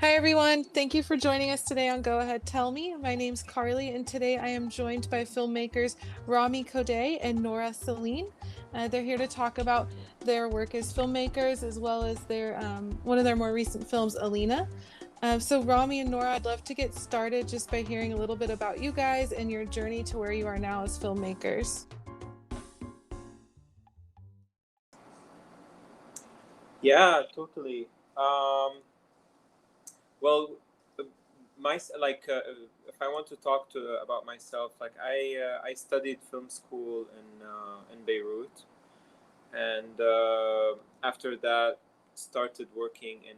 Hi, everyone. Thank you for joining us today on Go Ahead Tell Me. My name's Carly, and today I am joined by filmmakers Rami Kodeih and Nora Celine. They're here to talk about their work as filmmakers as well as their one of their more recent films, Alina. So, Rami and Nora, I'd love to get started just by hearing a little bit about you guys and your journey to where you are now as filmmakers. Yeah, totally. Um, well, uh, if I want to talk to about myself, I studied film school in Beirut, and after that started working in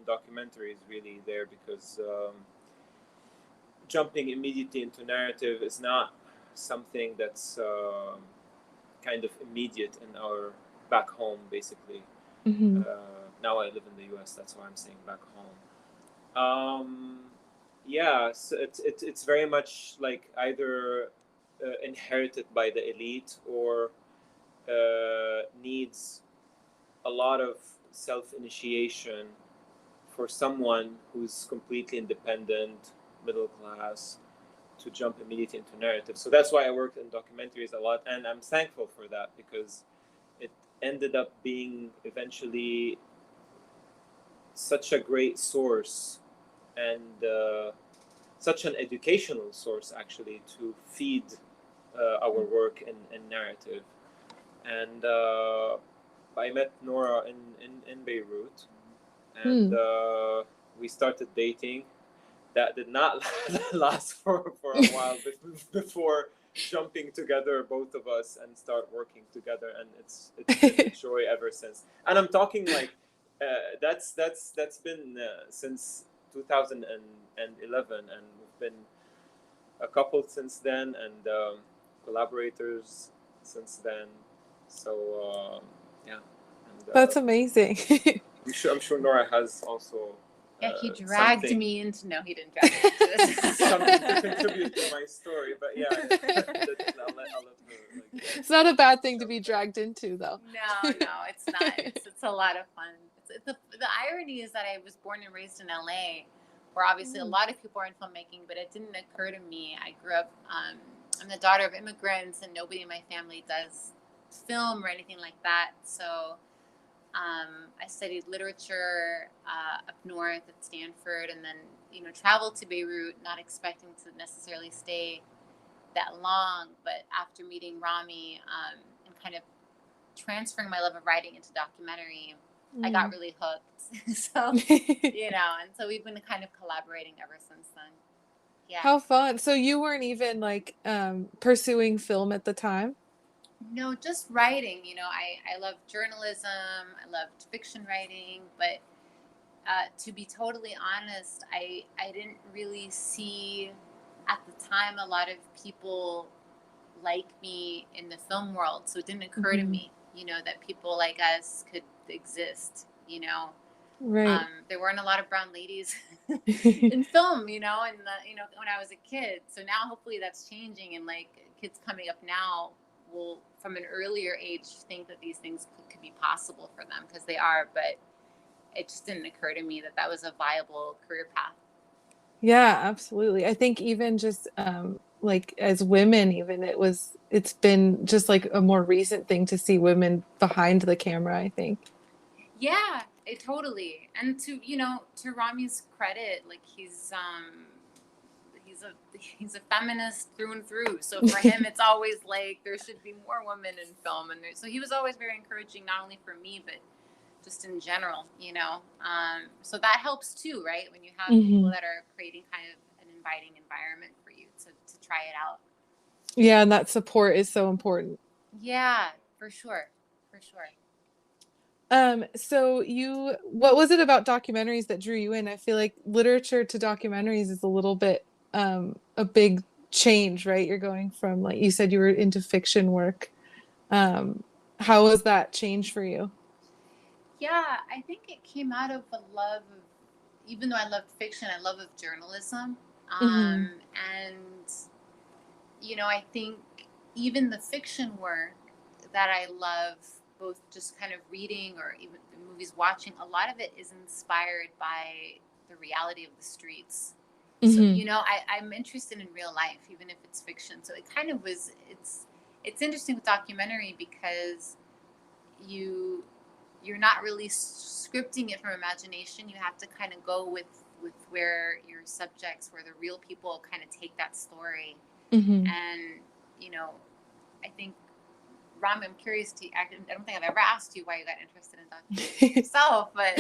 documentaries really there because jumping immediately into narrative is not something that's kind of immediate in our back home basically. Hmm. Now I live in the U.S. That's why I'm saying back home. Um, yeah, so it's very much like either inherited by the elite or needs a lot of self initiation for someone who's completely independent, middle class, to jump immediately into narrative. So that's why I worked in documentaries a lot, and I'm thankful for that because it ended up being eventually such a great source and such an educational source actually to feed our work in narrative. And I met Nora in Beirut, and Hmm. we started dating. That did not last for a while before jumping together, both of us, and start working together. And it's been a joy ever since. And I'm talking like that's been since 2011, and we've been a couple since then, and collaborators since then. So yeah, and That's amazing. I'm sure Nora has also Yeah, he dragged something me into. No, he didn't drag me into this. something to contribute to my story. But yeah, I'll let her like It's not a bad thing to jump be in. dragged into, though. No, it's not. It's a lot of fun. The irony is that I was born and raised in LA, where obviously a Mm. lot of people are in filmmaking, but it didn't occur to me. I grew up. I'm the daughter of immigrants, and nobody in my family does film or anything like that. So I studied literature up north at Stanford, and then traveled to Beirut, not expecting to necessarily stay that long. But after meeting Rami and kind of transferring my love of writing into documentary, I got Mm. really hooked. So and so we've been kind of collaborating ever since then. Yeah. How fun. So you weren't even like pursuing film at the time? No, just writing. I loved journalism. I loved fiction writing, but to be totally honest, I didn't really see at the time a lot of people like me in the film world. So it didn't occur to Hmm. me, that people like us could exist. Right. There weren't a lot of brown ladies in film, and when I was a kid. So now hopefully that's changing, and like kids coming up now will, from an earlier age, think that these things could be possible for them because they are. But it just didn't occur to me that that was a viable career path. Yeah, absolutely. I think even just like as women, even it's been just like a more recent thing to see women behind the camera, I think. Yeah, it totally. And to Rami's credit, like he's a feminist through and through. So for him, it's always like there should be more women in film, and so he was always very encouraging, not only for me but just in general. So that helps too, right? When you have people Hmm. that are creating kind of an inviting environment for you to try it out. Yeah, and that support is so important. Yeah, for sure, for sure. So what was it about documentaries that drew you in? I feel like literature to documentaries is a little bit a big change, right? You're going from, like you said, you were into fiction work. Um, how was that change for you? Yeah, I think it came out of a love of, even though I loved fiction, I love of journalism. Hmm. And, I think even the fiction work that I love, both just kind of reading or even the movies watching, a lot of it is inspired by the reality of the streets. Mm-hmm. So, you know, I'm interested in real life, even if it's fiction. So it kind of was, it's interesting with documentary because you're not really scripting it from imagination. You have to kind of go with where your subjects, where the real people kind of take that story. Mm-hmm. And, you know, I think, Rami, I'm curious I don't think I've ever asked you why you got interested in documentary yourself, but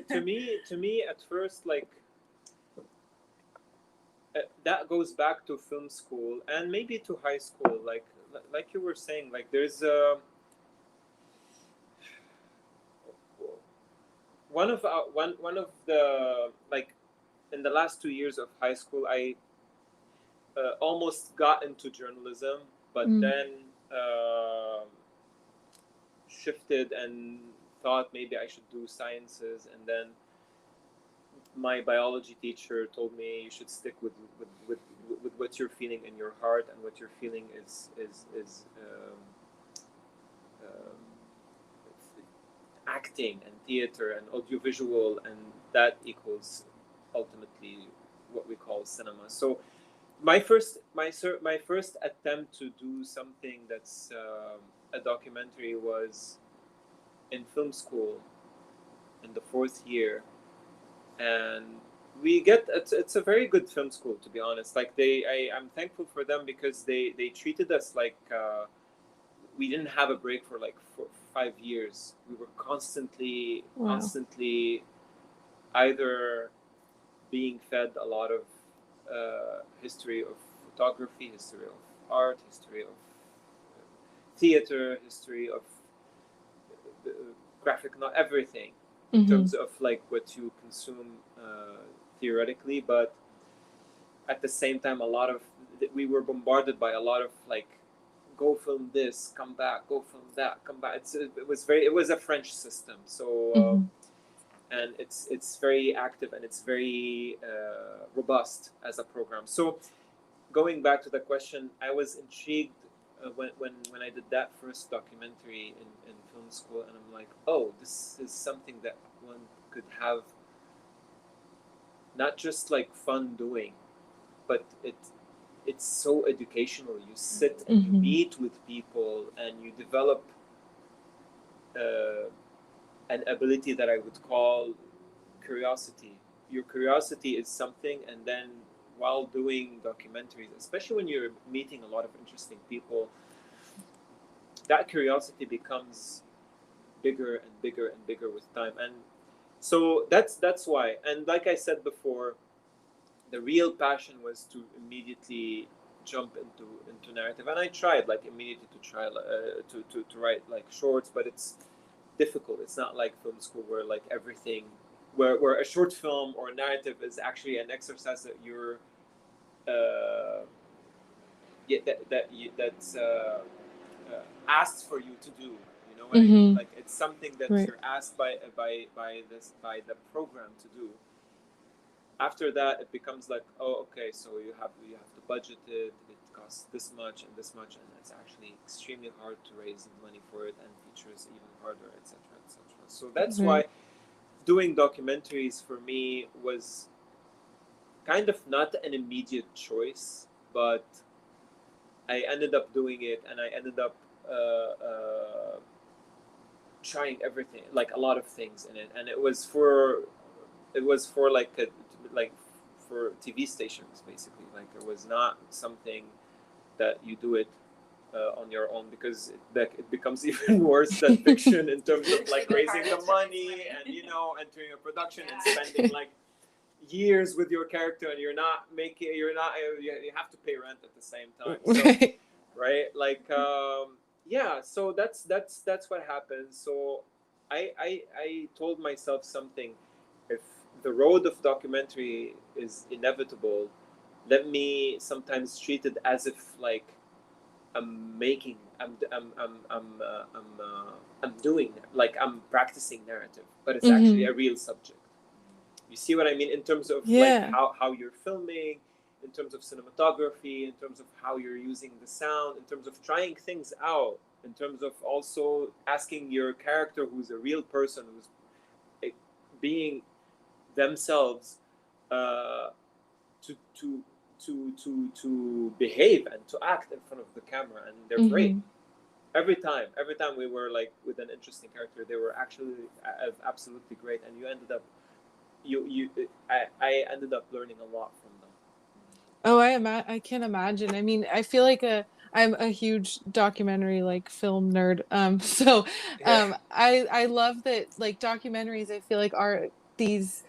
to me at first, like, that goes back to film school and maybe to high school, like you were saying, like there's one of the, like, in the last 2 years of high school, I almost got into journalism, but then shifted and thought maybe I should do sciences, and then my biology teacher told me you should stick with what you're feeling in your heart, and what you're feeling is acting and theater and audiovisual, and that equals ultimately what we call cinema. So my first attempt to do something that's a documentary was in film school in the 4th year, and it's a very good film school, to be honest. Like I'm thankful for them because they treated us like we didn't have a break for like 5 years. We were constantly either being fed a lot of history of photography, history of art, history of theater, history of graphic, not everything, in terms of like what you consume theoretically, but at the same time we were bombarded by a lot of like, go film this, come back, go film that, come back. It was a French system, so and it's very active, and it's very robust as a program. So going back to the question, I was intrigued when I did that first documentary in film school, and I'm like, oh, this is something that one could have not just like fun doing, but it's so educational. You sit and you meet with people, and you develop an ability that I would call curiosity. Your curiosity is something, and then while doing documentaries, especially when you're meeting a lot of interesting people, that curiosity becomes bigger and bigger and bigger with time. And so that's why. And like I said before, the real passion was to immediately jump into narrative, and I tried like immediately to try to write like shorts, but it's difficult. It's not like film school where like everything, where a short film or a narrative is actually an exercise that you're that's asked for you to do. You know what I mean? Like it's something that you're asked by the program to do. After that, it becomes like, oh, okay, so you have to budget it. It costs this much and this much, and it's actually extremely hard to raise money for it, and features even harder, etc., etc. So that's why doing documentaries for me was kind of not an immediate choice, but I ended up doing it, and I ended up trying everything, like a lot of things in it, and it was for for TV stations, basically. Like it was not something that you do it on your own, because it becomes even worse than fiction in terms of like raising the money and entering a production and spending like years with your character, and you have to pay rent at the same time. So, right? Like so that's what happened. So I told myself something: if the road of documentary is inevitable, let me sometimes treat it as if like I'm doing, like I'm practicing narrative, but it's actually a real subject. You see what I mean? In terms of like how you're filming, in terms of cinematography, in terms of how you're using the sound, in terms of trying things out, in terms of also asking your character, who's a real person, who's being themselves to behave and to act in front of the camera, and they're great. Every time we were like with an interesting character, they were actually absolutely great, and you ended up I ended up learning a lot from them. Oh, I can imagine. I mean, I feel like I'm a huge documentary like film nerd. So I love that like documentaries I feel like are these,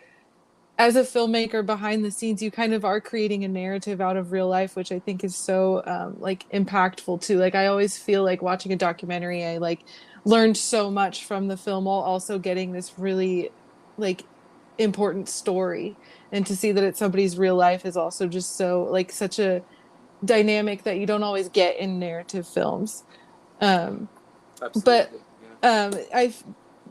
as a filmmaker behind the scenes, you kind of are creating a narrative out of real life, which I think is so like impactful too. Like I always feel like watching a documentary, I like learned so much from the film while also getting this really like important story. And to see that it's somebody's real life is also just so like such a dynamic that you don't always get in narrative films. But Absolutely. I've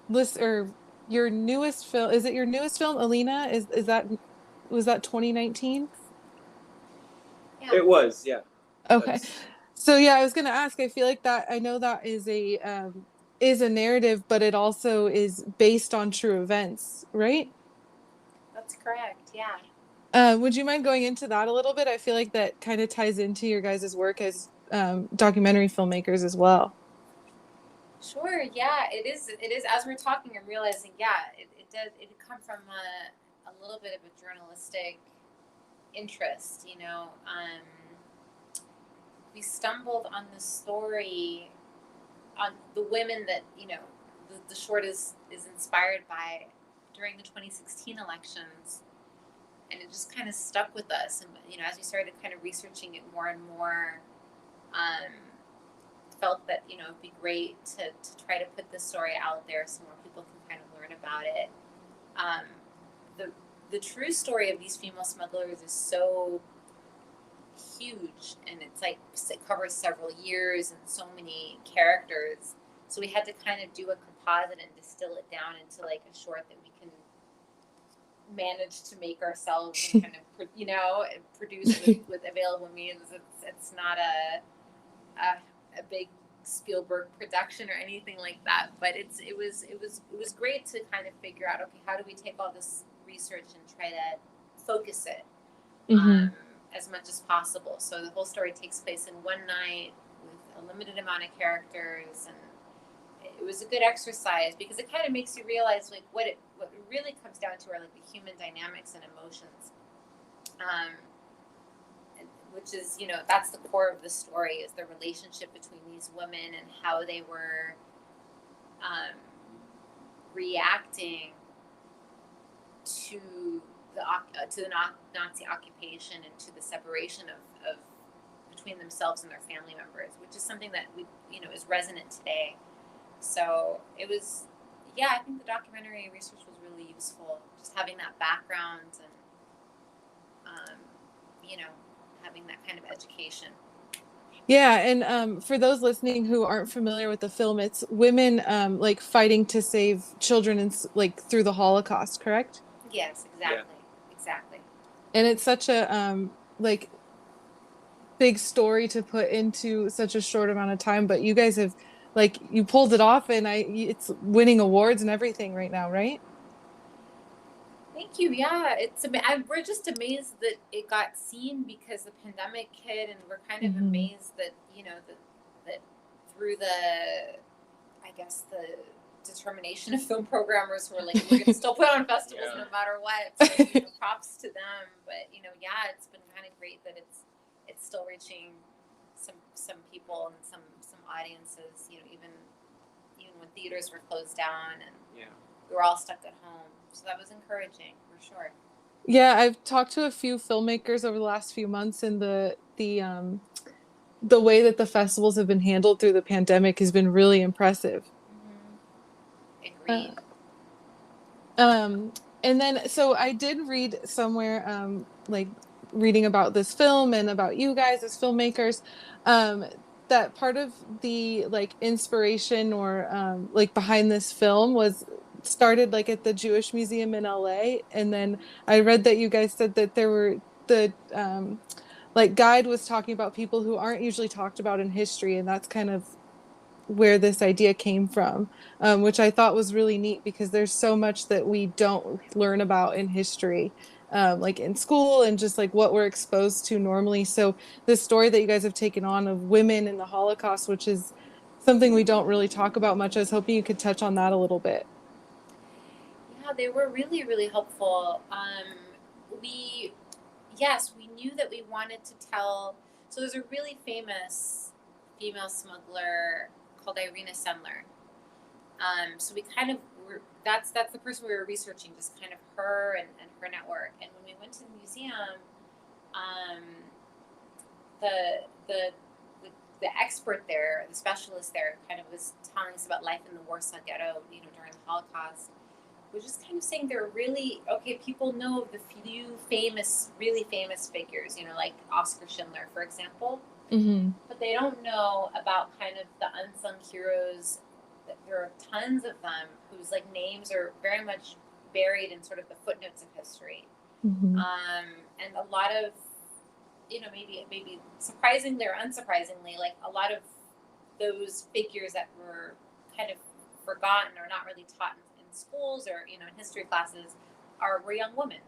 list or your newest film, is it your newest film, Alina? Is that, was that 2019? Yeah. It was, yeah. Okay. So yeah, I was gonna ask, I feel like that, I know that is a narrative, but it also is based on true events, right? That's correct, yeah. Would you mind going into that a little bit? I feel like that kind of ties into your guys' work as documentary filmmakers as well. Sure, yeah, it is. It is. As we're talking, I'm realizing, yeah, it does. It come from a little bit of a journalistic interest. We stumbled on the story on the women that the short is inspired by during the 2016 elections, and it just kind of stuck with us. And as we started kind of researching it more and more, felt that it'd be great to try to put this story out there so more people can kind of learn about it. The true story of these female smugglers is so huge, and it's like it covers several years and so many characters. So we had to kind of do a composite and distill it down into like a short that we can manage to make ourselves and kind of produce with available means. It's not a big Spielberg production or anything like that, but it was great to kind of figure out, okay, how do we take all this research and try to focus it as much as possible. So the whole story takes place in one night with a limited amount of characters, and it was a good exercise because it kind of makes you realize like what it really comes down to are like the human dynamics and emotions, which is that's the core of the story, is the relationship between these women and how they were reacting to the Nazi occupation and to the separation of between themselves and their family members, which is something that is resonant today. So it was, I think the documentary research was really useful, just having that background and having that kind of education. Yeah, and for those listening who aren't familiar with the film, it's women like fighting to save children and like through the Holocaust, correct? Yes, exactly. And it's such a like big story to put into such a short amount of time, but you guys have like you pulled it off, and it's winning awards and everything right now, right? Thank you. Yeah, we're just amazed that it got seen because the pandemic hit, and we're kind of amazed that that through the determination of film programmers who are like, we're going to still put on festivals no matter what. So, props to them. But it's been kind of great that it's still reaching some people and some audiences. Even when theaters were closed down and we were all stuck at home. So that was encouraging for sure. Yeah, I've talked to a few filmmakers over the last few months, and the way that the festivals have been handled through the pandemic has been really impressive. Agreed. And then so I did read somewhere like reading about this film and about you guys as filmmakers, that part of the like inspiration or like behind this film was started like at the Jewish Museum in LA. And then I read that you guys said that there were the like guide was talking about people who aren't usually talked about in history, and that's kind of where this idea came from, which I thought was really neat because there's so much that we don't learn about in history, like in school and just like what we're exposed to normally. So the story that you guys have taken on of women in the Holocaust, which is something we don't really talk about much, I was hoping you could touch on that a little bit. Yeah, they were really, really helpful. We, yes, we knew that we wanted to tell. So there's a really famous female smuggler called Irina Sendler. So we kind of were, that's the person we were researching, just kind of her and her network. And when we went to the museum, um, the, the the the expert there, the specialist there, kind of was telling us about life in the Warsaw Ghetto, during the Holocaust. We're just kind of saying there are really, okay, people know of the few famous, really famous figures, like Oscar Schindler, for example, Mm-hmm. but they don't know about kind of the unsung heroes. There are tons of them whose like names are very much buried in sort of the footnotes of history. Mm-hmm. And a lot of, maybe surprisingly or unsurprisingly, like a lot of those figures that were kind of forgotten or not really taught in schools or in history classes were young women,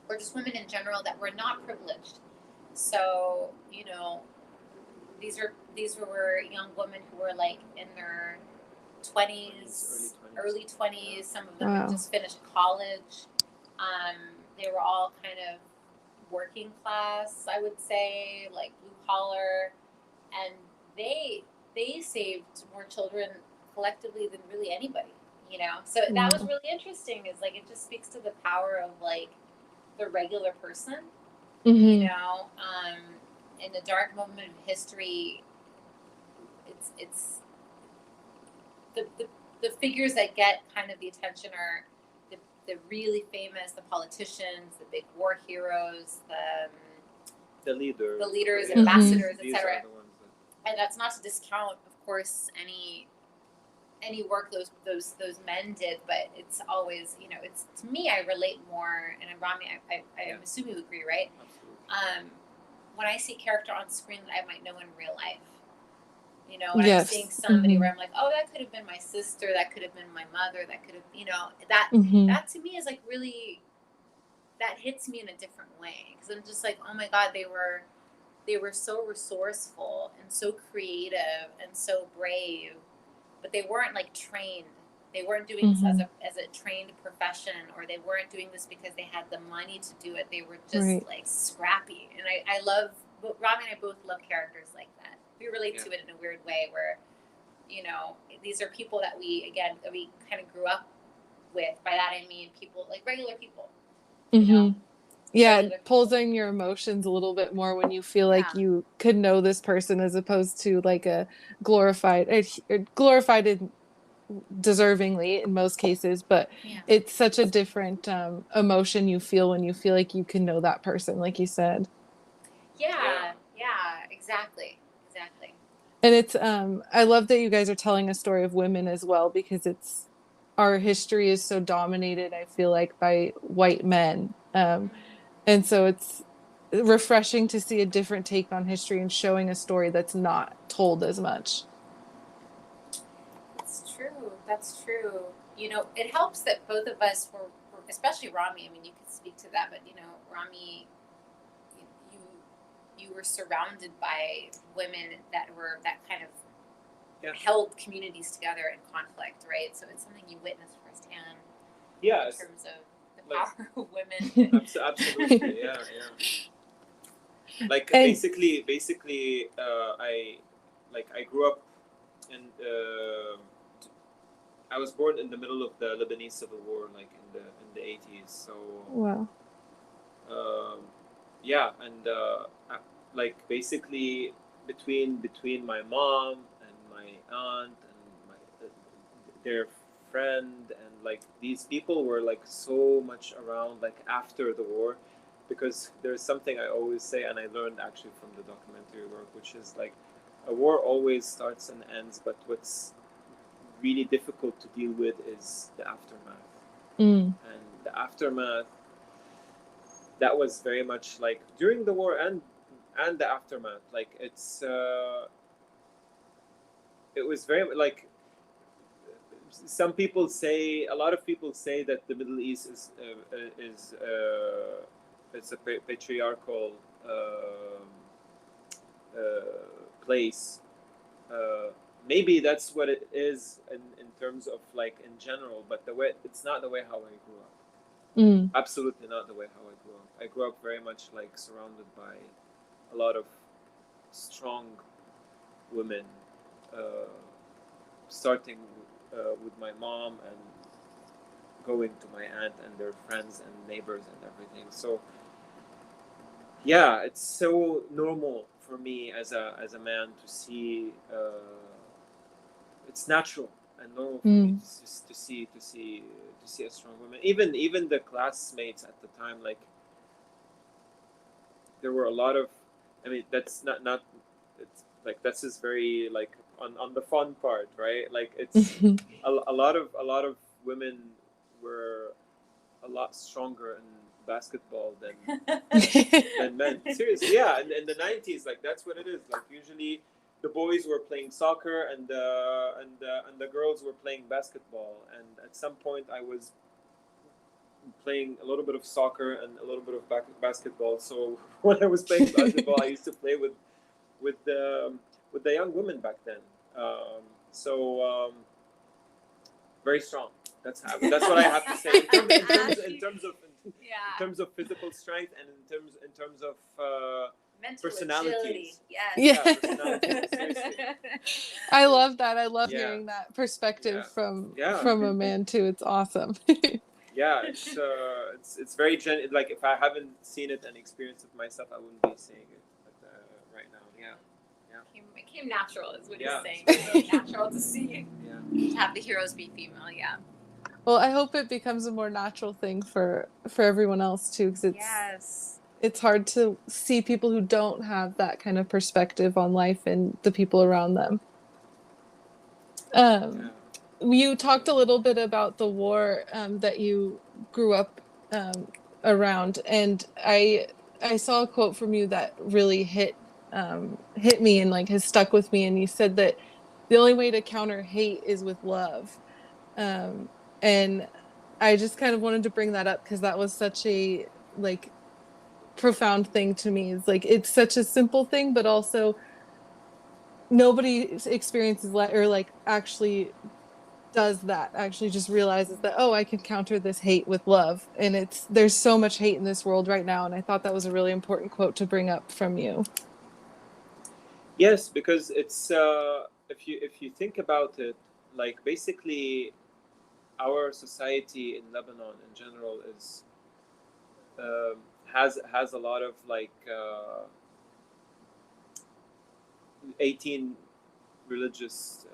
or just women in general that were not privileged. So these were young women who were like in their 20s, early 20s. Some of them had just finished college. They were all kind of working class, I would say, like blue collar, and they saved more children collectively than really anybody. So that was really interesting. Is like it just speaks to the power of like the regular person. Mm-hmm. In a dark moment of history, it's the figures that get kind of the attention are the really famous, the politicians, the big war heroes, the leaders, yeah, ambassadors, these etc. are the ones that... And that's not to discount, of course, any work those men did, but it's always, it's, to me, I relate more, and Rami, I'm assuming you agree, right? Absolutely. When I see a character on screen that I might know in real life, when Yes. I'm seeing somebody Mm-hmm. where I'm like, oh, that could have been my sister, that could have been my mother, that could have, that Mm-hmm. that to me is like really, that hits me in a different way, because I'm just like, oh my God, they were so resourceful and so creative and so brave, but they weren't like trained. They weren't doing this as a trained profession, or they weren't doing this because they had the money to do it. They were just like scrappy. And I love, Rami and I both love characters like that. We relate to it in a weird way where, these are people that we kind of grew up with. By that I mean people, like regular people. Yeah, it pulls in your emotions a little bit more when you feel like you could know this person, as opposed to like a glorified in deservingly in most cases, but it's such a different emotion you feel when you feel like you can know that person, like you said. Yeah, exactly. And it's I love that you guys are telling a story of women as well, because it's, our history is so dominated, I feel like, by white men, and so it's refreshing to see a different take on history and showing a story that's not told as much. That's true. It helps that both of us were, especially Rami, I mean, you could speak to that, but Rami, you were surrounded by women that kind of held communities together in conflict, right? So it's something you witnessed firsthand. Yeah, in terms of the power of women. Absolutely, yeah. Like basically, I grew up in. I was born in the middle of the Lebanese Civil War, like in the 80s. So wow. And like basically between my mom and my aunt and their friend, and like these people were like so much around like after the war, because there's something I always say, and I learned actually from the documentary work, which is like a war always starts and ends, but what's really difficult to deal with is the aftermath. And the aftermath, that was very much like during the war and the aftermath. Like it's it was very like, a lot of people say that the Middle East is it's a patriarchal place. Maybe that's what it is in terms of like in general, but it's not the way how I grew up. Absolutely not the way how I grew up. I grew up very much like surrounded by a lot of strong women, starting with my mom and going to my aunt and their friends and neighbors and everything. So yeah, it's so normal for me as a man to see. It's natural and normal for me to see a strong woman. Even the classmates at the time, like there were a lot of. I mean, that's not. It's like this is very like on the fun part, right? Like it's a lot of women were a lot stronger in basketball than men. Seriously, yeah. And in the 90s, like that's what it is. Like usually, the boys were playing soccer and the girls were playing basketball. And at some point, I was playing a little bit of soccer and a little bit of basketball. So when I was playing basketball, I used to play with the young women back then. Very strong. That's what I have to say in terms of physical strength and in terms of mental personalities. Yes. Yeah. Personalities. Seriously. I love that. I love hearing that perspective from a man too. It's awesome. Yeah, it's very like if I haven't seen it and experienced it myself, I wouldn't be saying it right now. Yeah. It came natural, is what he's saying. It's really natural to see. Yeah. To have the heroes be female. Yeah. Well, I hope it becomes a more natural thing for everyone else too, because it's hard to see people who don't have that kind of perspective on life and the people around them. You talked a little bit about the war that you grew up around, and I saw a quote from you that really hit me and like has stuck with me. And you said that the only way to counter hate is with love, and I just kind of wanted to bring that up because that was such a like profound thing to me. It's like it's such a simple thing, but also nobody experiences or like actually does that, actually just realizes that, oh, I can counter this hate with love. And there's so much hate in this world right now, and I thought that was a really important quote to bring up from you. Yes, because it's if you think about it, like basically our society in Lebanon in general is has a lot of like 18 religious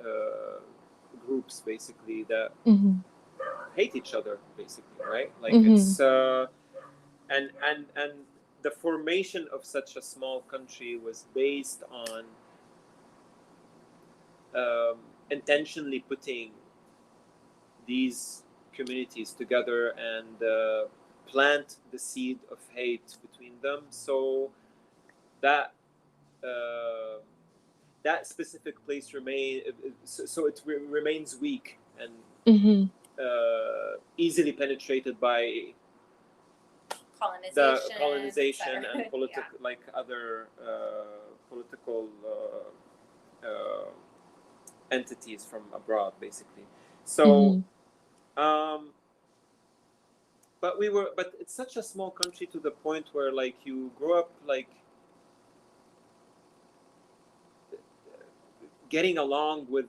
groups basically that hate each other, basically, right? Like it's and the formation of such a small country was based on intentionally putting these communities together and plant the seed of hate between them, so that that specific place remains weak and easily penetrated by colonization and like other political entities from abroad, basically. So but it's such a small country to the point where like you grow up like getting along with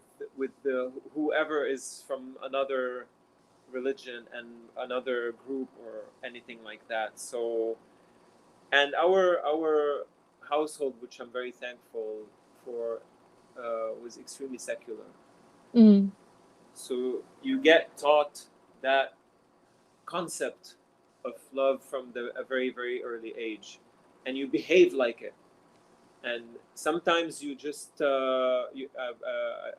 the whoever is from another religion and another group or anything like that. So, and our household, which I'm very thankful for, was extremely secular. So you get taught that concept of love from a very, very early age, and you behave like it. And sometimes you just I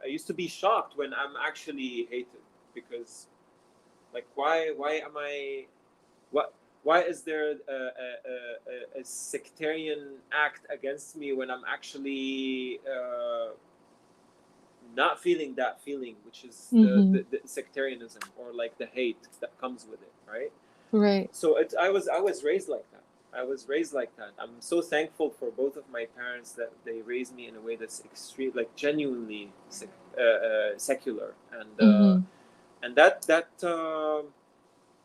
used to be shocked when I'm actually hated, because like why am I why is there a sectarian act against me when I'm actually not feeling that feeling, which is the sectarianism or like the hate that comes with it, right? Right. So I was raised like that. I was raised like that. I'm so thankful for both of my parents that they raised me in a way that's extreme, like genuinely secular, and that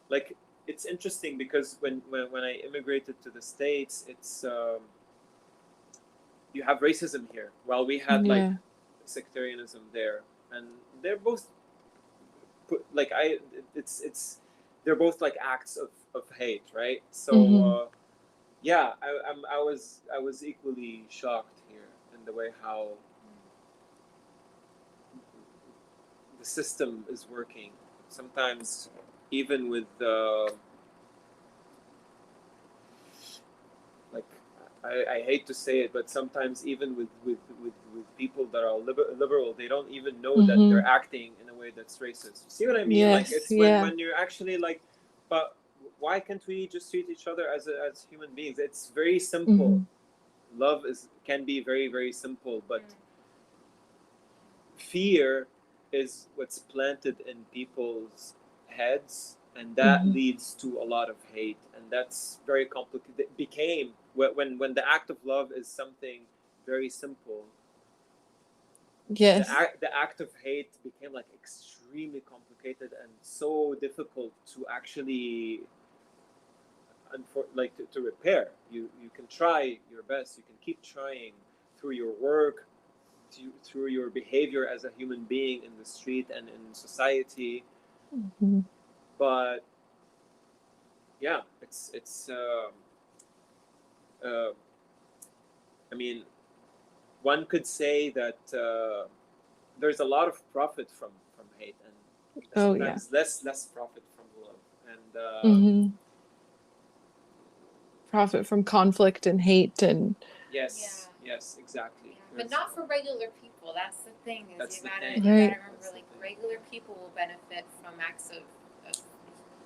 like, it's interesting because when I immigrated to the States, it's you have racism here, while we had like sectarianism there, and they're both like it's they're both like acts of hate, right? So yeah, I was equally shocked here in the way how the system is working. Sometimes even with like I hate to say it, but sometimes even with people that are liberal, they don't even know that they're acting in a way that's racist. See what I mean? Yes, like it's when you're actually like, but why can't we just treat each other as human beings? It's very simple. Love can be very, very simple, but fear is what's planted in people's heads, and that leads to a lot of hate, and that's very complicated. It became when the act of love is something very simple. Yes. The act of hate became like extremely complicated and so difficult to actually like to repair. You can try your best. You can keep trying through your work, through your behavior as a human being in the street and in society. But yeah, it's I mean, one could say that there's a lot of profit from hate, and sometimes less profit from love, and profit from conflict and hate, and yes, exactly. Yeah. But not for regular people. That's the thing. That's you gotta thing. remember, like, regular people will benefit from acts of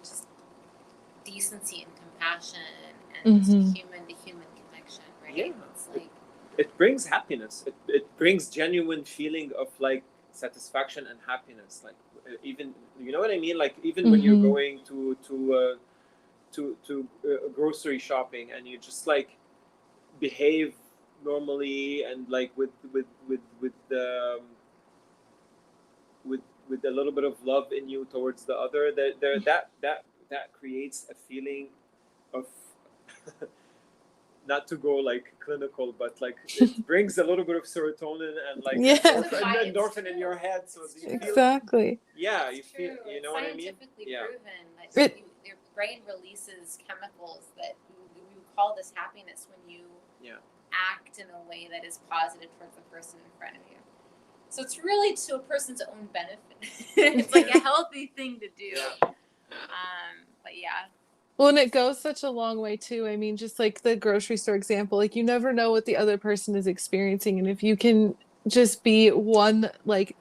just decency and compassion and human to human connection, right? Yeah. It's like, it brings happiness. It brings genuine feeling of like satisfaction and happiness. Like even, you know what I mean? Like even when you're going to grocery shopping and you just like behave normally and like with a little bit of love in you towards the other, that creates a feeling of not to go like clinical, but like it brings a little bit of serotonin and like endorphin in your head, so you feel, you feel, you know what I mean? Scientifically proven that your brain releases chemicals that we call this happiness when you act in a way that is positive towards the person in front of you. So it's really to a person's own benefit. It's like a healthy thing to do. But yeah. Well, and it goes such a long way too. I mean, just like the grocery store example, like you never know what the other person is experiencing. And if you can just be one like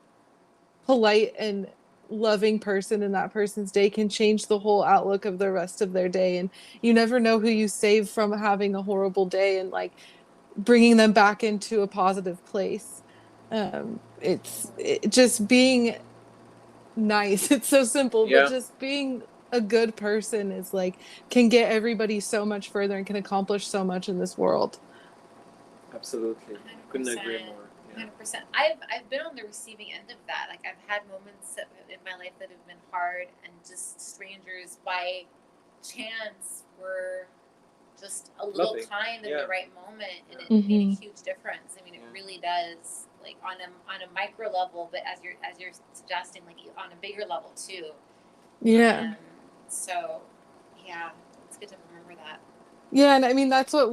polite and loving person in that person's day, can change the whole outlook of the rest of their day. And you never know who you save from having a horrible day and like bringing them back into a positive place. It's just being nice. It's so simple, but just being a good person is like can get everybody so much further and can accomplish so much in this world. Absolutely. 100%. Couldn't agree more. 100%. I've been on the receiving end of that. Like I've had moments in my life that have been hard, and just strangers by chance were just a little kind in the right moment, and it made a huge difference. I mean, it really does. Like on a micro level, but as you're suggesting, like on a bigger level too. Yeah. So, yeah, it's good to remember that. Yeah, and I mean that's what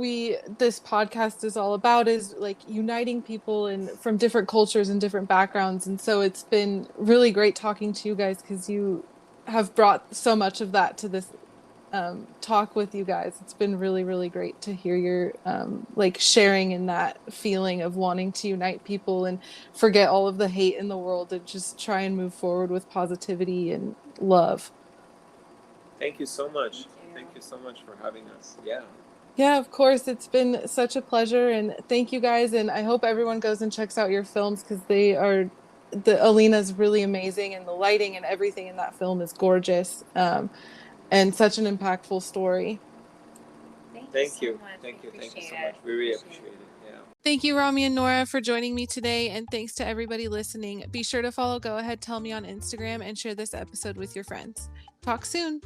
this podcast is all about, is like uniting people and from different cultures and different backgrounds. And so it's been really great talking to you guys because you have brought so much of that to this talk with you guys. It's been really, really great to hear your like sharing in that feeling of wanting to unite people and forget all of the hate in the world and just try and move forward with positivity and love. Thank you so much. Thank you so much for having us. Yeah, of course. It's been such a pleasure, and thank you guys. And I hope everyone goes and checks out your films because they are the Alina's really amazing, and the lighting and everything in that film is gorgeous, and such an impactful story. Thank you. So much. Thank you. Thank you so Appreciate much. it. We really appreciate it. Yeah. Thank you, Rami and Nora, for joining me today, and thanks to everybody listening. Be sure to follow Go Ahead Tell Me on Instagram and share this episode with your friends. Talk soon.